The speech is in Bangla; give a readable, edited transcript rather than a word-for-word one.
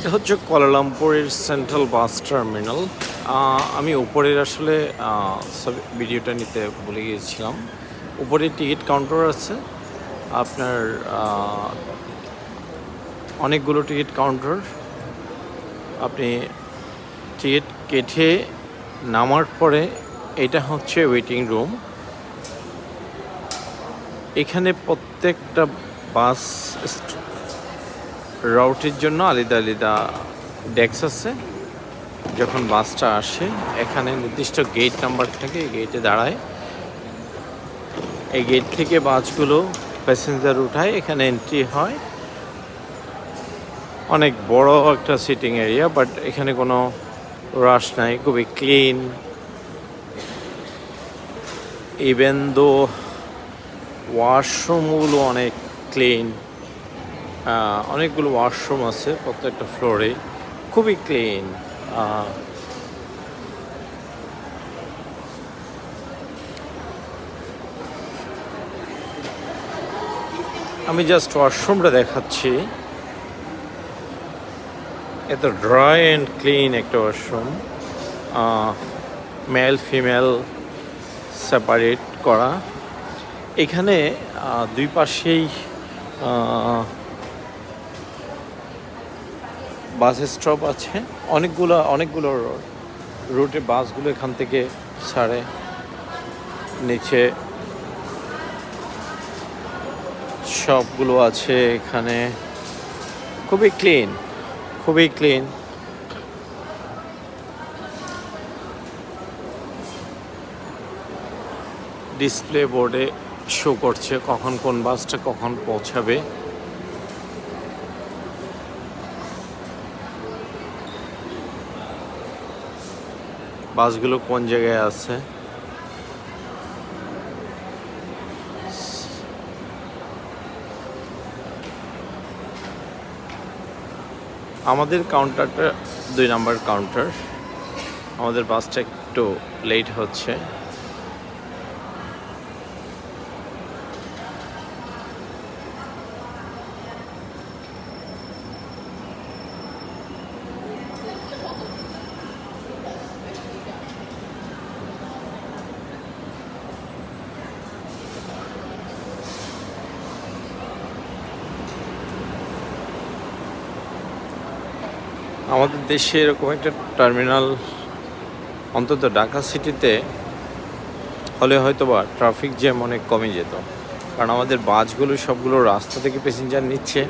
এটা হচ্ছে কুয়ালালামপুরের সেন্ট্রাল বাস টার্মিনাল। আমি উপরের আসলে ভিডিওটা নিতে ভুলে গিয়েছিলাম। উপরে টিকিট কাউন্টার আছে আপনার, অনেকগুলো টিকিট কাউন্টার। আপনি টিকিট কেটে নামার পরে এটা হচ্ছে ওয়েটিং রুম। এখানে প্রত্যেকটা বাস রাউটের জন্য আলাদা আলাদা ডেস্ক আছে। যখন বাসটা আসে এখানে নির্দিষ্ট গেট নাম্বার থাকে, এই গেটে দাঁড়ায়। এই গেট থেকে বাসগুলো প্যাসেঞ্জার উঠায়, এখানে এন্ট্রি হয়। অনেক বড় একটা সিটিং এরিয়া, বাট এখানে কোনো রাশ নাই, খুবই ক্লিন। ইভেন দো ওয়াশরুমগুলো অনেক ক্লিন। অনেকগুলো ওয়াশরুম আছে প্রত্যেকটা ফ্লোরে, খুবই ক্লিন। আমি জাস্ট ওয়াশরুমটা দেখাচ্ছি। এত ড্রাই অ্যান্ড ক্লিন একটা ওয়াশরুম, মেল ফিমেল সেপারেট করা। এখানে দুই পাশেই বাস স্টপ আছে। অনেকগুলো রুটে বাসগুলো এখান থেকে ছাড়ে। নিচে শপগুলো আছে এখানে, খুবই ক্লিন, খুবই ক্লিন। ডিসপ্লে বোর্ডে শো করছে কখন কোন বাসটা কখন পৌঁছাবে। বাসগুলো কোন জায়গায় আছে। আমাদের কাউন্টারটা 2 নম্বর কাউন্টার। আমাদের বাসটা একটু লেট হচ্ছে। আমাদের দেশে এরকম একটা টার্মিনাল অন্তত ঢাকা সিটিতে হলে হয়তোবা ট্রাফিক জ্যাম অনেক কমে যেত, কারণ আমাদের বাসগুলো সবগুলো রাস্তা থেকে প্যাসেঞ্জার নিচ্ছে।